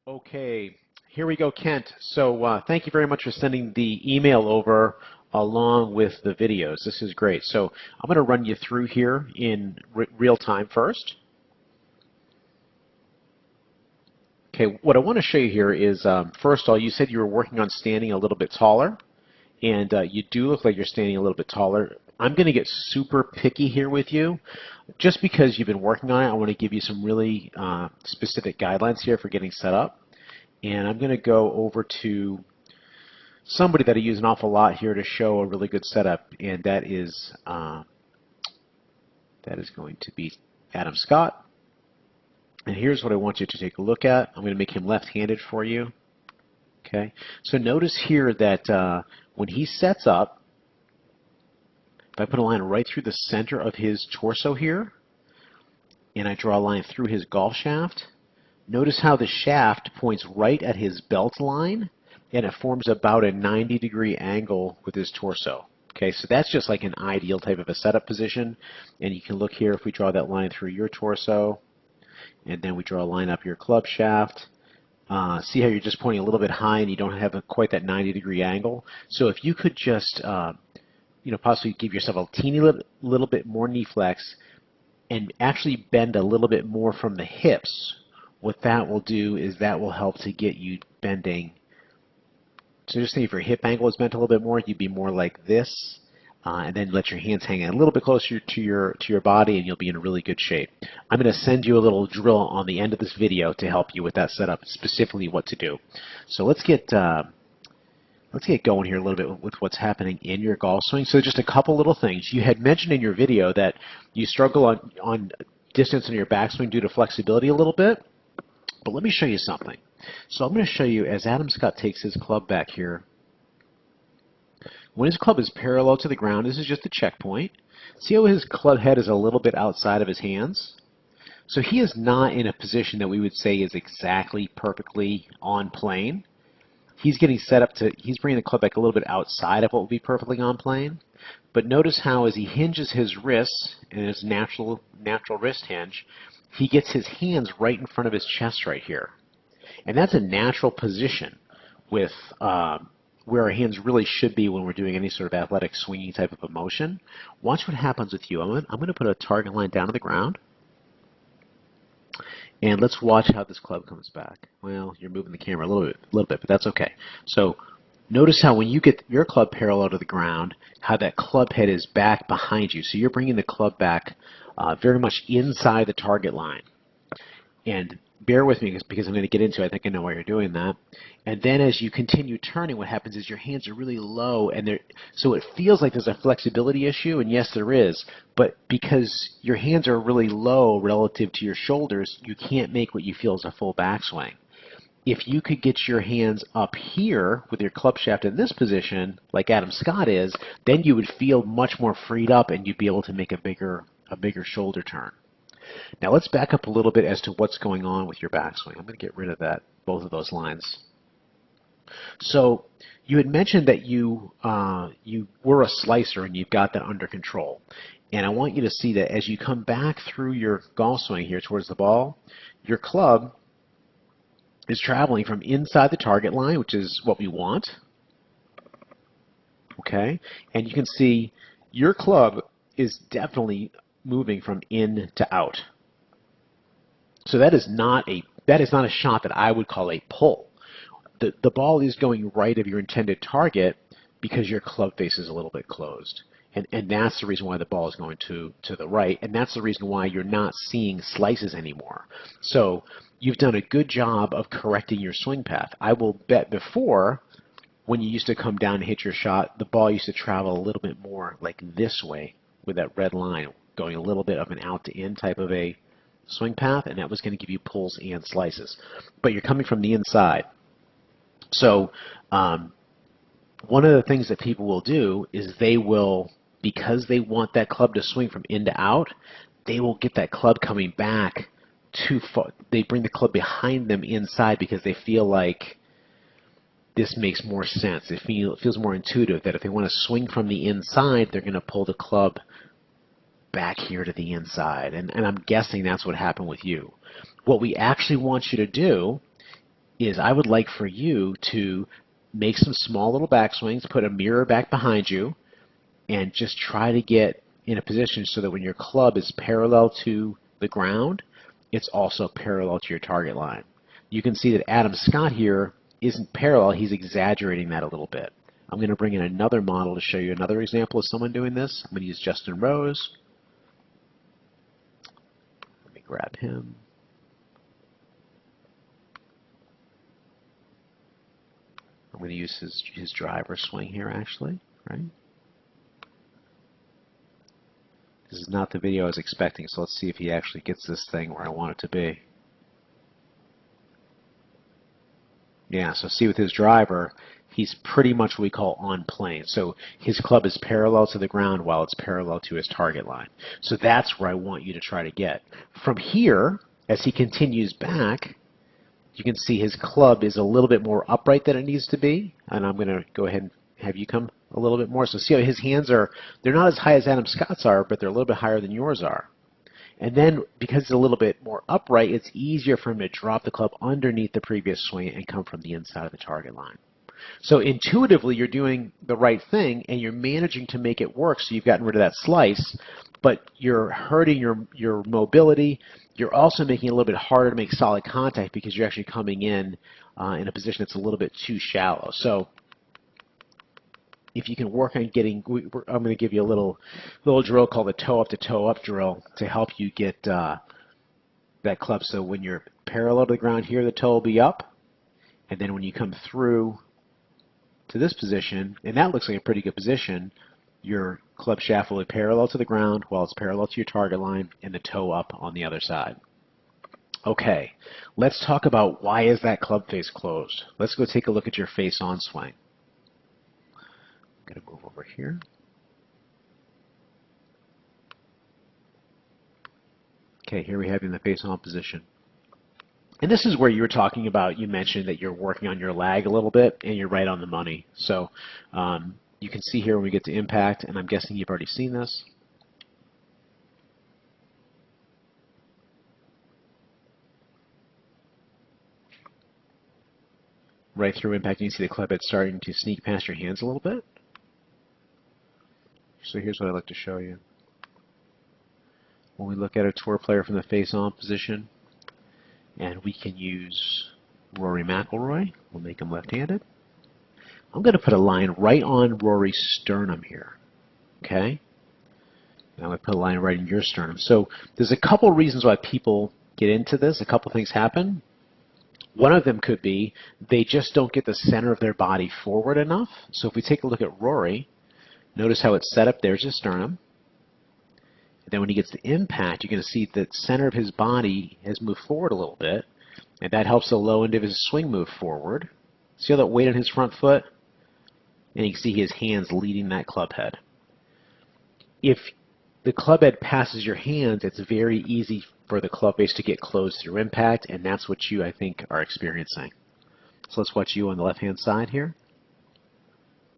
Okay, here we go, Kent. So thank you very much for sending the email over along with the videos. This is great. So I'm going to run you through here in real time first. Okay, what I want to show you here is, first of all, you said you were working on standing a little bit taller, and you do look like you're standing a little bit taller. I'm going to get super picky here with you. Just because you've been working on it, I want to give you some really specific guidelines here for getting set up. And I'm going to go over to somebody that I use an awful lot here to show a really good setup, and that is going to be Adam Scott. And here's what I want you to take a look at. I'm going to make him left-handed for you. Okay. So notice here that when he sets up, if I put a line right through the center of his torso here, and I draw a line through his golf shaft, notice how the shaft points right at his belt line, and it forms about a 90-degree angle with his torso. Okay, so that's just like an ideal type of a setup position. And you can look here if we draw that line through your torso, and then we draw a line up your club shaft. See how you're just pointing a little bit high and you don't have quite that 90-degree angle? So if you could just possibly give yourself a teeny little bit more knee flex and actually bend a little bit more from the hips, what that will do is that will help to get you bending. So just think if your hip angle is bent a little bit more, you'd be more like this, and then let your hands hang a little bit closer to your body, and you'll be in really good shape. I'm going to send you a little drill on the end of this video to help you with that setup, specifically what to do. So let's get going here a little bit with what's happening in your golf swing. So just a couple little things. You had mentioned in your video that you struggle on distance in your backswing due to flexibility a little bit. But let me show you something. So I'm going to show you as Adam Scott takes his club back here. When his club is parallel to the ground, this is just a checkpoint. See how his club head is a little bit outside of his hands? So he is not in a position that we would say is exactly perfectly on plane. He's getting set up he's bringing the club back a little bit outside of what would be perfectly on plane. But notice how as he hinges his wrists in his natural wrist hinge, he gets his hands right in front of his chest right here. And that's a natural position with where our hands really should be when we're doing any sort of athletic swinging type of a motion. Watch what happens with you. I'm going to put a target line down to the ground. And let's watch how this club comes back. Well, you're moving the camera a little bit, but that's okay. So notice how when you get your club parallel to the ground, how that club head is back behind you. So you're bringing the club back very much inside the target line. And bear with me because I'm going to get into it. I think I know why you're doing that. And then as you continue turning, what happens is your hands are really low, and so it feels like there's a flexibility issue, and yes, there is. But because your hands are really low relative to your shoulders, you can't make what you feel is a full backswing. If you could get your hands up here with your club shaft in this position, like Adam Scott is, then you would feel much more freed up, and you'd be able to make a bigger shoulder turn. Now let's back up a little bit as to what's going on with your backswing. I'm going to get rid of both of those lines. So you had mentioned that you were a slicer and you've got that under control. And I want you to see that as you come back through your golf swing here towards the ball, your club is traveling from inside the target line, which is what we want. Okay? And you can see your club is definitely moving from in to out. So that is not a shot that I would call a pull. The ball is going right of your intended target because your club face is a little bit closed. And that's the reason why the ball is going to the right, and that's the reason why you're not seeing slices anymore. So you've done a good job of correcting your swing path. I will bet before, when you used to come down and hit your shot, the ball used to travel a little bit more like this way with that red line, going a little bit of an out to in type of a swing path, and that was going to give you pulls and slices. But you're coming from the inside. So one of the things that people will do is they will, because they want that club to swing from in to out, they will get that club coming back too far. They bring the club behind them inside because they feel like this makes more sense. It feels more intuitive that if they want to swing from the inside, they're going to pull the club back here to the inside. And I'm guessing that's what happened with you. What we actually want you to do is I would like for you to make some small little backswings, put a mirror back behind you, and just try to get in a position so that when your club is parallel to the ground, it's also parallel to your target line. You can see that Adam Scott here isn't parallel, he's exaggerating that a little bit. I'm going to bring in another model to show you another example of someone doing this. I'm going to use Justin Rose. Let me grab him. I'm going to use his driver swing here actually, right? This is not the video I was expecting, so let's see if he actually gets this thing where I want it to be. Yeah, so see with his driver, he's pretty much what we call on plane. So his club is parallel to the ground while it's parallel to his target line. So that's where I want you to try to get. From here, as he continues back, you can see his club is a little bit more upright than it needs to be. And I'm going to go ahead and have you come a little bit more. So see how his hands are, they're not as high as Adam Scott's are, but they're a little bit higher than yours are. And then, because it's a little bit more upright, it's easier for him to drop the club underneath the previous swing and come from the inside of the target line. So intuitively, you're doing the right thing, and you're managing to make it work, so you've gotten rid of that slice, but you're hurting your mobility. You're also making it a little bit harder to make solid contact because you're actually coming in a position that's a little bit too shallow. So if you can work on getting, I'm going to give you a little drill called the toe up to toe up drill to help you get that club. So when you're parallel to the ground here, the toe will be up, and then when you come through to this position, and that looks like a pretty good position, your club shaft will be parallel to the ground while it's parallel to your target line, and the toe up on the other side. Okay, let's talk about why is that club face closed. Let's go take a look at your face-on swing. I'm going to move over here. Okay, here we have you in the face-on position. And this is where you were talking about, you mentioned that you're working on your lag a little bit, and you're right on the money. So you can see here when we get to impact, and I'm guessing you've already seen this. Right through impact, you can see the club head starting to sneak past your hands a little bit. So here's what I'd like to show you. When we look at a tour player from the face-on position, and we can use Rory Mcilroy, we'll make him left-handed. I'm going to put a line right on Rory's sternum here, okay? Now I'm going to put a line right in your sternum. So there's a couple reasons why people get into this. A couple things happen. One of them could be they just don't get the center of their body forward enough. So if we take a look at Rory, notice how it's set up. There's his sternum. And then when he gets to impact, you're going to see that the center of his body has moved forward a little bit, and that helps the low end of his swing move forward. See all that weight on his front foot? And you can see his hands leading that club head. If the club head passes your hands, it's very easy for the club face to get closed through impact, and that's what you, I think, are experiencing. So let's watch you on the left-hand side here.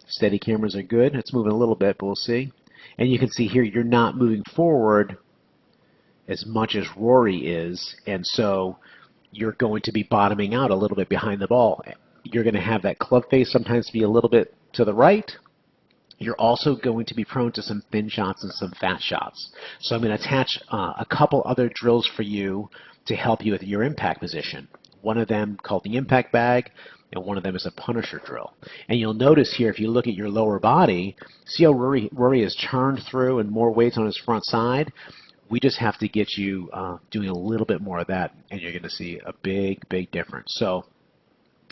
Steady cameras are good. It's moving a little bit, but we'll see. And you can see here you're not moving forward as much as Rory is, and so you're going to be bottoming out a little bit behind the ball. You're going to have that club face sometimes be a little bit to the right. You're also going to be prone to some thin shots and some fat shots. So I'm going to attach a couple other drills for you to help you with your impact position. One of them called the impact bag, and one of them is a punisher drill. And you'll notice here, if you look at your lower body, see how Rory has turned through and more weight on his front side? We just have to get you doing a little bit more of that, and you're going to see a big, big difference. So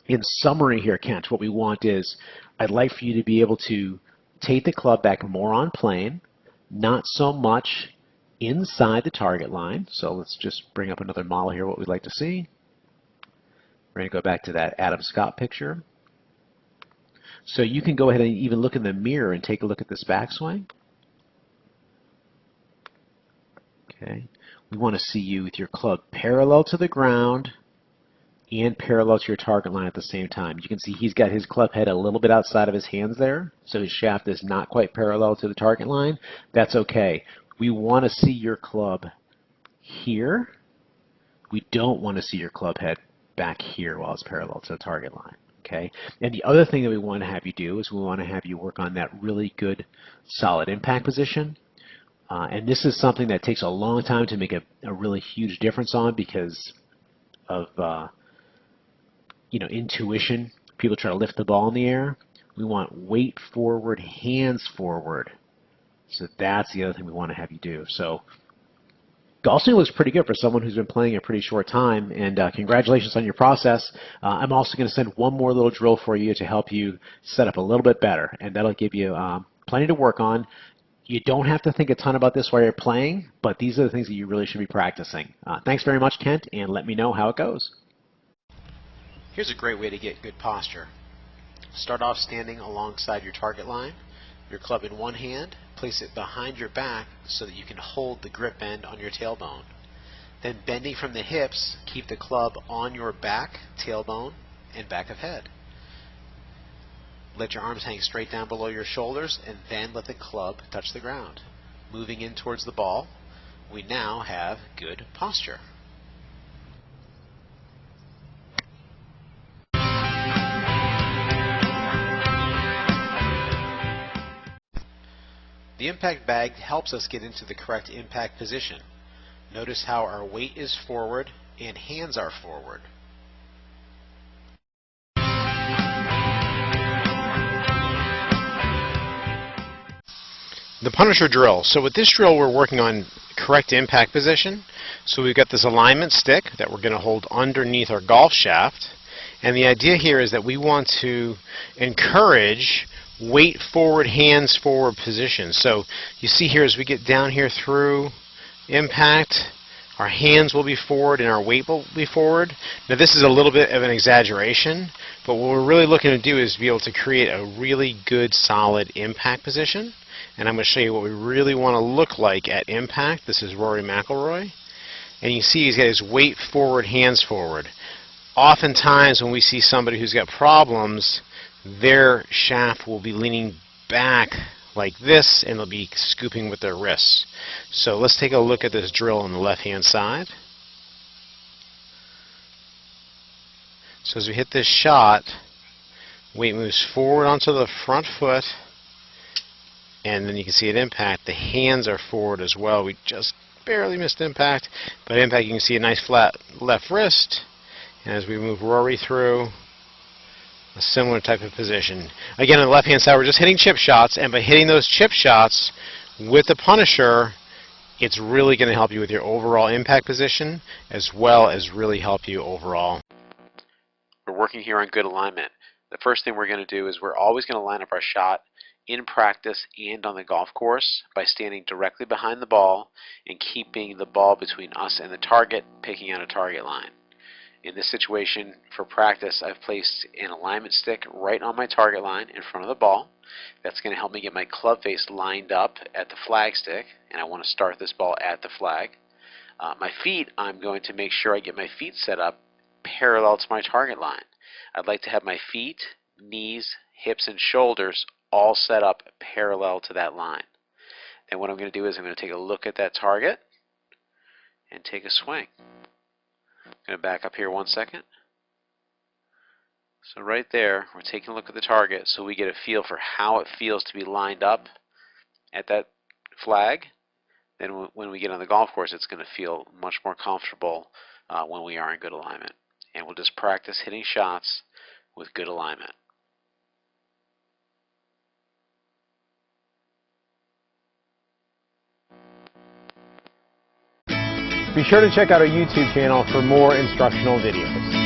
in summary here, Kent, what we want is I'd like for you to be able to take the club back more on plane, not so much inside the target line. So let's just bring up another model here, what we'd like to see. We're going to go back to that Adam Scott picture. So you can go ahead and even look in the mirror and take a look at this backswing. Okay. We want to see you with your club parallel to the ground and parallel to your target line at the same time. You can see he's got his club head a little bit outside of his hands there, so his shaft is not quite parallel to the target line. That's okay. We want to see your club here. We don't want to see your club head back here while it's parallel to the target line. Okay? And the other thing that we want to have you do is we want to have you work on that really good solid impact position. And this is something that takes a long time to make a really huge difference on because of intuition. People try to lift the ball in the air. We want weight forward, hands forward. So that's the other thing we want to have you do. So golf swing looks pretty good for someone who's been playing a pretty short time, and congratulations on your process. I'm also going to send one more little drill for you to help you set up a little bit better, and that'll give you plenty to work on. You don't have to think a ton about this while you're playing, but these are the things that you really should be practicing. Thanks very much, Kent, and let me know how it goes. Here's a great way to get good posture. Start off standing alongside your target line, your club in one hand, place it behind your back so that you can hold the grip end on your tailbone. Then bending from the hips, keep the club on your back, tailbone, and back of head. Let your arms hang straight down below your shoulders and then let the club touch the ground. Moving in towards the ball, we now have good posture. The impact bag helps us get into the correct impact position. Notice how our weight is forward and hands are forward. The Punisher drill. So with this drill we're working on correct impact position. So we've got this alignment stick that we're going to hold underneath our golf shaft. And the idea here is that we want to encourage weight forward, hands forward position. So you see here as we get down here through impact, our hands will be forward and our weight will be forward. Now this is a little bit of an exaggeration, but what we're really looking to do is be able to create a really good solid impact position. And I'm going to show you what we really want to look like at impact. This is Rory Mcilroy. And you see he's got his weight forward, hands forward. Oftentimes when we see somebody who's got problems, their shaft will be leaning back like this and they'll be scooping with their wrists. So let's take a look at this drill on the left hand side. So as we hit this shot, weight moves forward onto the front foot, and then you can see at impact the hands are forward as well. We just barely missed impact, but at impact you can see a nice flat left wrist, and as we move Rory through, a similar type of position. Again, on the left hand side we're just hitting chip shots, and by hitting those chip shots with the Punisher, it's really going to help you with your overall impact position as well as really help you overall. We're working here on good alignment. The first thing we're going to do is we're always going to line up our shot in practice and on the golf course by standing directly behind the ball and keeping the ball between us and the target, picking out a target line. In this situation, for practice, I've placed an alignment stick right on my target line in front of the ball. That's going to help me get my club face lined up at the flag stick, and I want to start this ball at the flag. My feet, I'm going to make sure I get my feet set up parallel to my target line. I'd like to have my feet, knees, hips, and shoulders all set up parallel to that line. Then what I'm going to do is I'm going to take a look at that target and take a swing. I'm going to back up here 1 second. So right there, we're taking a look at the target so we get a feel for how it feels to be lined up at that flag. Then when we get on the golf course, it's going to feel much more comfortable when we are in good alignment. And we'll just practice hitting shots with good alignment. Be sure to check out our YouTube channel for more instructional videos.